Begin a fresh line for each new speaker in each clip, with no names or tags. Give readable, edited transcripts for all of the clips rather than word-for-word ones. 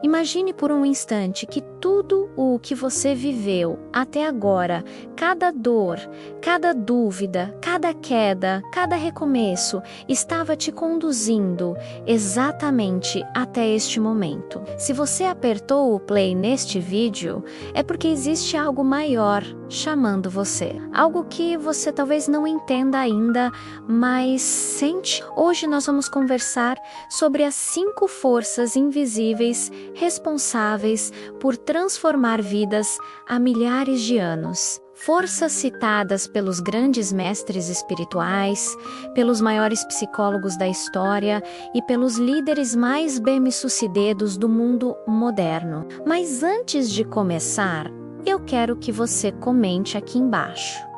Imagine por um instante que tudo o que você viveu até agora, cada dor, cada dúvida, cada queda, cada recomeço, estava te conduzindo exatamente até este momento. Se você apertou o play neste vídeo, é porque existe algo maior chamando você. Algo que você talvez não entenda ainda, mas sente. Hoje nós vamos conversar sobre as 5 forças invisíveis responsáveis por transformar vidas há milhares de anos. Forças citadas pelos grandes mestres espirituais, pelos maiores psicólogos da história e pelos líderes mais bem-sucedidos do mundo moderno. Mas antes de começar, eu quero que você comente aqui embaixo.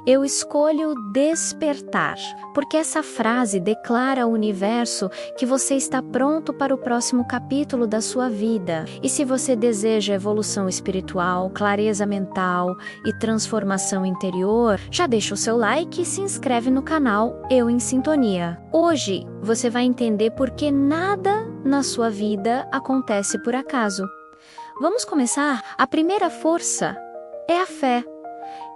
Eu escolho despertar, porque essa frase declara ao universo que você está pronto para o próximo capítulo da sua vida. E se você deseja evolução espiritual, clareza mental e transformação interior, já deixa o seu like e se inscreve no canal Eu em Sintonia. Hoje você vai entender por que nada na sua vida acontece por acaso. Vamos começar? A primeira força é a fé.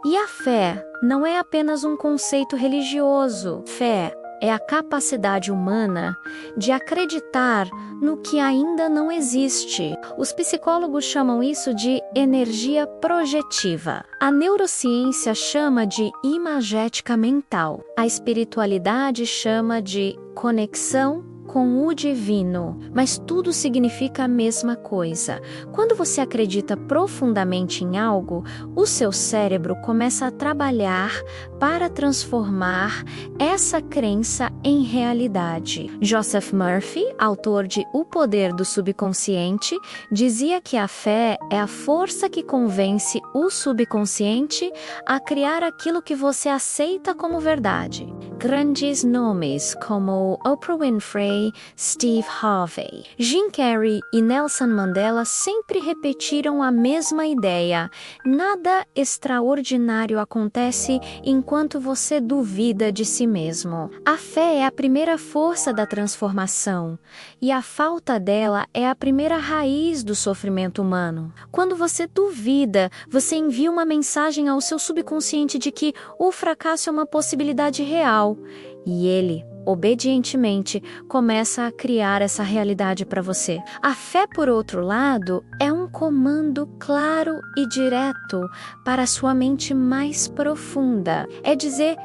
E a fé não é apenas um conceito religioso. Fé é a capacidade humana de acreditar no que ainda não existe. Os psicólogos chamam isso de energia projetiva. A neurociência chama de imagética mental. A espiritualidade chama de conexão com o divino, mas tudo significa a mesma coisa. Quando você acredita profundamente em algo, o seu cérebro começa a trabalhar para transformar essa crença em realidade. Joseph Murphy, autor de O Poder do Subconsciente, dizia que a fé é a força que convence o subconsciente a criar aquilo que você aceita como verdade. Grandes nomes como Oprah Winfrey, Steve Harvey, Jim Carrey e Nelson Mandela sempre repetiram a mesma ideia: nada extraordinário acontece enquanto você duvida de si mesmo. A fé é a primeira força da transformação, e a falta dela é a primeira raiz do sofrimento humano. Quando você duvida, você envia uma mensagem ao seu subconsciente de que o fracasso é uma possibilidade real, e ele, obedientemente, começa a criar essa realidade para você. A fé, por outro lado, é um comando claro e direto para a sua mente mais profunda. É dizer,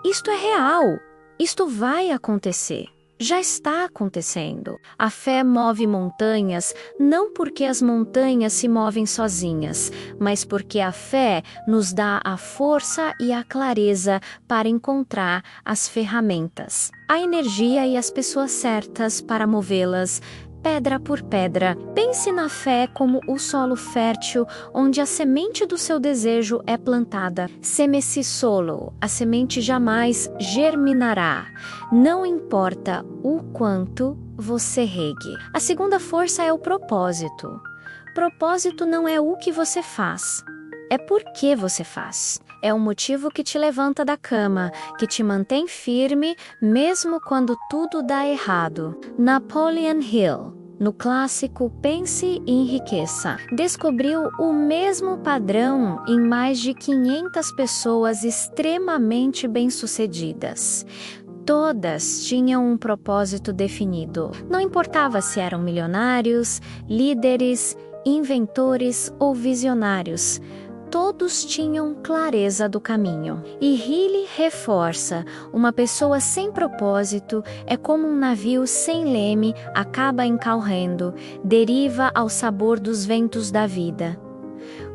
isto é real, isto vai acontecer. Já está acontecendo. A fé move montanhas, não porque as montanhas se movem sozinhas, mas porque a fé nos dá a força e a clareza para encontrar as ferramentas, a energia e as pessoas certas para movê-las, pedra por pedra. Pense na fé como o solo fértil onde a semente do seu desejo é plantada. Semesi solo, a semente jamais germinará. Não importa o quanto você regue. A segunda força é o propósito. Propósito não é o que você faz, é por que você faz. É o motivo que te levanta da cama, que te mantém firme mesmo quando tudo dá errado. Napoleon Hill, no clássico Pense e Enriqueça, descobriu o mesmo padrão em mais de 500 pessoas extremamente bem-sucedidas. Todas tinham um propósito definido. Não importava se eram milionários, líderes, inventores ou visionários. Todos tinham clareza do caminho. E Healy reforça: uma pessoa sem propósito é como um navio sem leme, acaba encalrando, deriva ao sabor dos ventos da vida.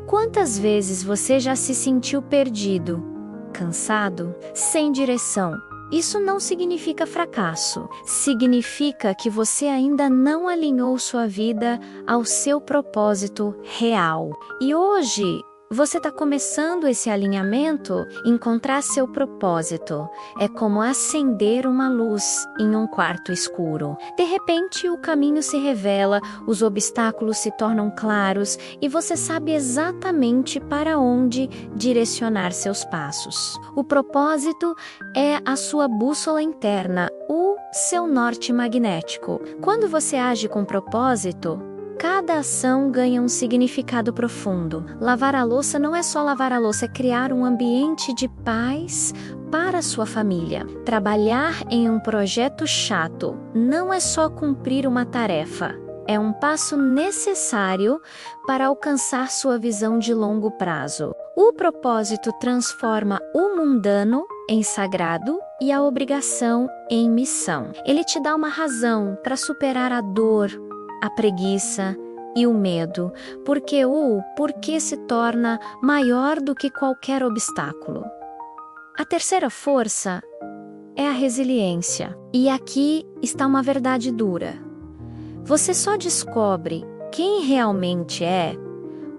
Quantas vezes você já se sentiu perdido, cansado, sem direção? Isso não significa fracasso. Significa que você ainda não alinhou sua vida ao seu propósito real. E hoje, você está começando esse alinhamento. Encontrar seu propósito é como acender uma luz em um quarto escuro. De repente, o caminho se revela, os obstáculos se tornam claros e você sabe exatamente para onde direcionar seus passos. O propósito é a sua bússola interna, o seu norte magnético. Quando você age com propósito, Cada ação ganha um significado profundo. Lavar a louça não é só lavar a louça, é criar um ambiente de paz para a sua família. Trabalhar em um projeto chato não é só cumprir uma tarefa. É um passo necessário para alcançar sua visão de longo prazo. O propósito transforma o mundano em sagrado e a obrigação em missão. Ele te dá uma razão para superar a dor, a preguiça e o medo, porque o porquê se torna maior do que qualquer obstáculo. A terceira força é a resiliência. E aqui está uma verdade dura. Você só descobre quem realmente é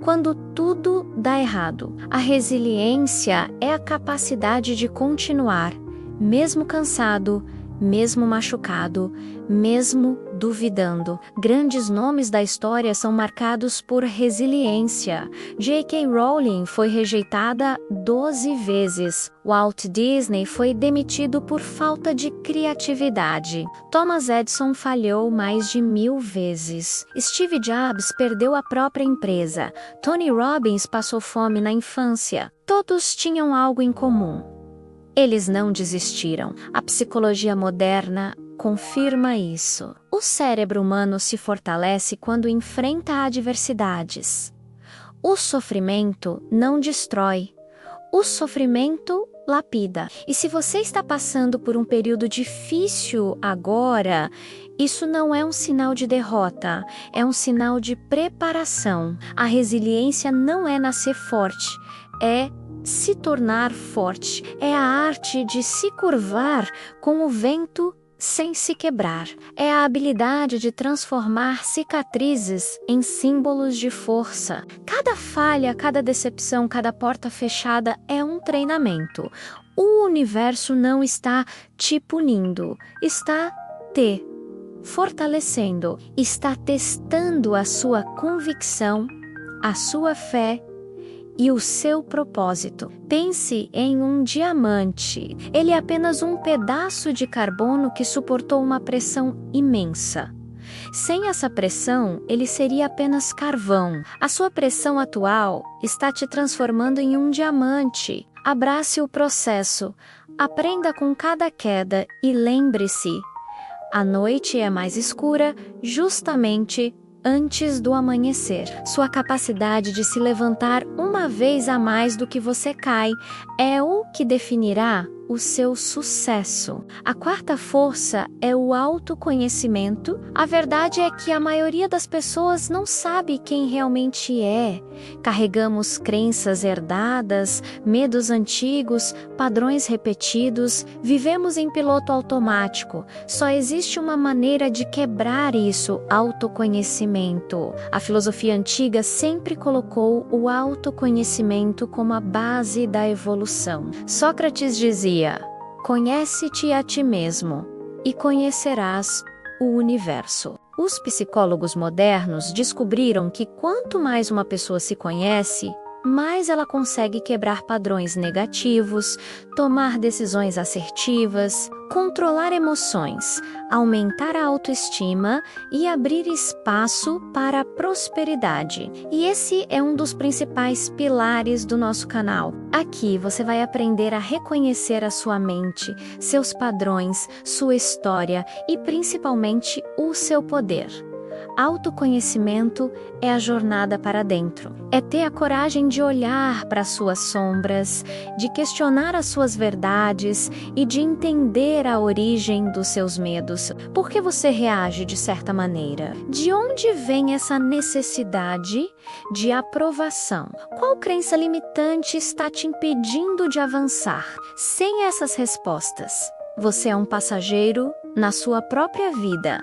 quando tudo dá errado. A resiliência é a capacidade de continuar, mesmo cansado, mesmo machucado, mesmo duvidando. Grandes nomes da história são marcados por resiliência. J.K. Rowling foi rejeitada 12 vezes. Walt Disney foi demitido por falta de criatividade. Thomas Edison falhou mais de 1000 vezes. Steve Jobs perdeu a própria empresa. Tony Robbins passou fome na infância. Todos tinham algo em comum. Eles não desistiram. A psicologia moderna confirma isso. O cérebro humano se fortalece quando enfrenta adversidades. O sofrimento não destrói. O sofrimento lapida. E se você está passando por um período difícil agora, isso não é um sinal de derrota, é um sinal de preparação. A resiliência não é nascer forte, é se tornar forte. É a arte de se curvar com o vento sem se quebrar. É a habilidade de transformar cicatrizes em símbolos de força. Cada falha, cada decepção, cada porta fechada é um treinamento. O universo não está te punindo, está te fortalecendo, está testando a sua convicção, a sua fé e o seu propósito. Pense em um diamante. Ele é apenas um pedaço de carbono que suportou uma pressão imensa. Sem essa pressão, ele seria apenas carvão. A sua pressão atual está te transformando em um diamante. Abrace o processo. Aprenda com cada queda e lembre-se: a noite é mais escura justamente antes do amanhecer. Sua capacidade de se levantar uma vez a mais do que você cai é o que definirá o seu sucesso. A quarta força é o autoconhecimento. A verdade é que a maioria das pessoas não sabe quem realmente é. Carregamos crenças herdadas, medos antigos, padrões repetidos, vivemos em piloto automático. Só existe uma maneira de quebrar isso: autoconhecimento. A filosofia antiga sempre colocou o autoconhecimento como a base da evolução. Sócrates dizia: conhece-te a ti mesmo e conhecerás o universo. Os psicólogos modernos descobriram que quanto mais uma pessoa se conhece, mais ela consegue quebrar padrões negativos, tomar decisões assertivas, controlar emoções, aumentar a autoestima e abrir espaço para a prosperidade. E esse é um dos principais pilares do nosso canal. Aqui você vai aprender a reconhecer a sua mente, seus padrões, sua história e principalmente o seu poder. Autoconhecimento é a jornada para dentro. É ter a coragem de olhar para as suas sombras, de questionar as suas verdades e de entender a origem dos seus medos. Por que você reage de certa maneira? De onde vem essa necessidade de aprovação? Qual crença limitante está te impedindo de avançar? Sem essas respostas, você é um passageiro na sua própria vida,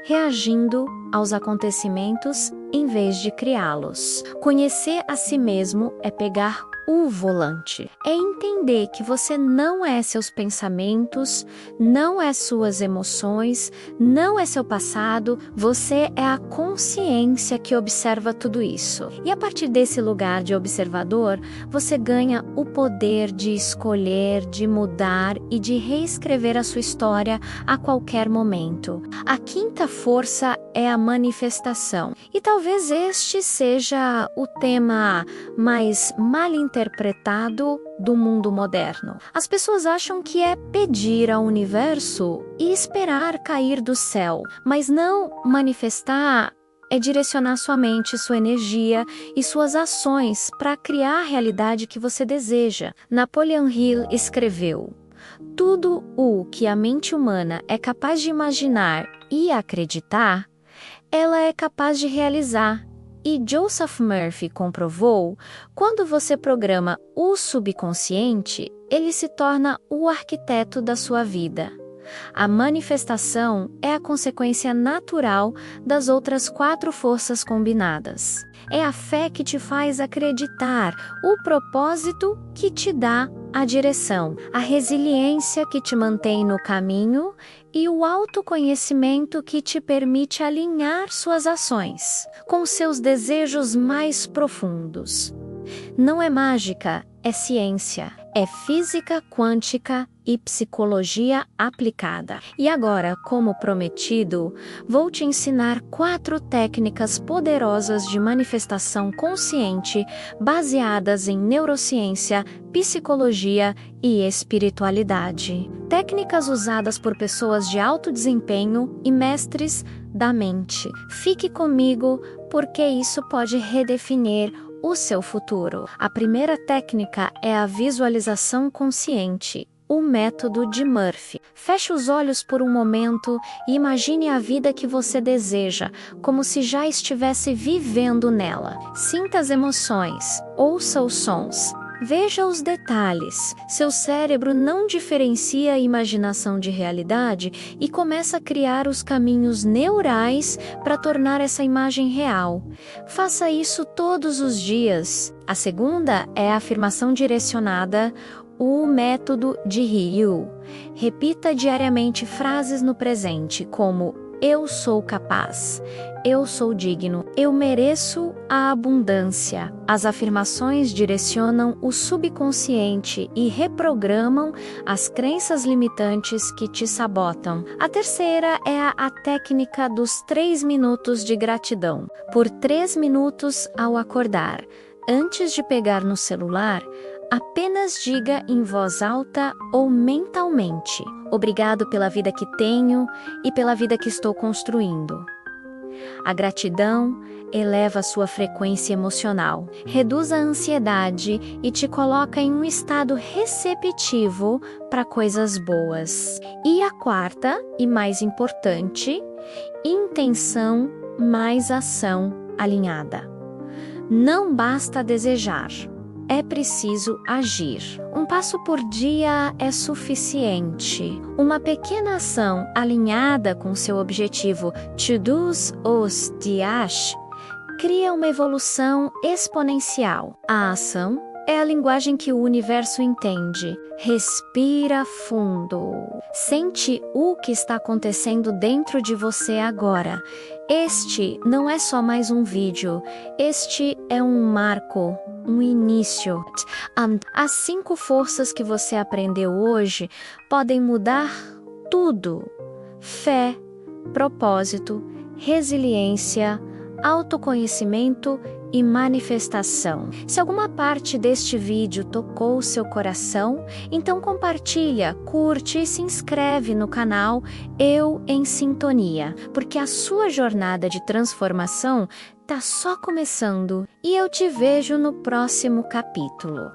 reagindo aos acontecimentos em vez de criá-los. Conhecer a si mesmo é pegar o volante. É entender que você não é seus pensamentos, não é suas emoções, não é seu passado, você é a consciência que observa tudo isso. E a partir desse lugar de observador, você ganha o poder de escolher, de mudar e de reescrever a sua história a qualquer momento. A quinta força é a manifestação. E talvez este seja o tema mais mal interpretado do mundo moderno. As pessoas acham que é pedir ao universo e esperar cair do céu, mas não manifestar é direcionar sua mente, sua energia e suas ações para criar a realidade que você deseja. Napoleon Hill escreveu: tudo o que a mente humana é capaz de imaginar e acreditar, ela é capaz de realizar. E Joseph Murphy comprovou, quando você programa o subconsciente, ele se torna o arquiteto da sua vida. A manifestação é a consequência natural das outras 4 forças combinadas. É a fé que te faz acreditar, o propósito que te dá a direção, a resiliência que te mantém no caminho e o autoconhecimento que te permite alinhar suas ações com seus desejos mais profundos. Não é mágica, é ciência, é física quântica e psicologia aplicada. E agora, como prometido, vou te ensinar 4 técnicas poderosas de manifestação consciente baseadas em neurociência, psicologia e espiritualidade. Técnicas usadas por pessoas de alto desempenho e mestres da mente. Fique comigo, porque isso pode redefinir o seu futuro. A primeira técnica é a visualização consciente, o método de Murphy. Feche os olhos por um momento e imagine a vida que você deseja, como se já estivesse vivendo nela. Sinta as emoções, ouça os sons, veja os detalhes. Seu cérebro não diferencia a imaginação de realidade e começa a criar os caminhos neurais para tornar essa imagem real. Faça isso todos os dias. A segunda é a afirmação direcionada, o método de Ryu. Repita diariamente frases no presente, como: eu sou capaz, eu sou digno, eu mereço a abundância. As afirmações direcionam o subconsciente e reprogramam as crenças limitantes que te sabotam. A terceira é a técnica dos 3 minutos de gratidão. Por 3 minutos ao acordar, antes de pegar no celular, apenas diga em voz alta ou mentalmente: obrigado pela vida que tenho e pela vida que estou construindo. A gratidão eleva a sua frequência emocional, reduz a ansiedade e te coloca em um estado receptivo para coisas boas. E a quarta, e mais importante, intenção mais ação alinhada. Não basta desejar. É preciso agir. Um passo por dia é suficiente. Uma pequena ação alinhada com seu objetivo, to-dos os dias, cria uma evolução exponencial. A ação é a linguagem que o universo entende. Respira fundo. Sente o que está acontecendo dentro de você agora. Este não é só mais um vídeo. Este é um marco, um início. As 5 forças que você aprendeu hoje podem mudar tudo: fé, propósito, resiliência, autoconhecimento e manifestação. Se alguma parte deste vídeo tocou o seu coração, então compartilha, curte e se inscreve no canal Eu em Sintonia, porque a sua jornada de transformação está só começando e eu te vejo no próximo capítulo.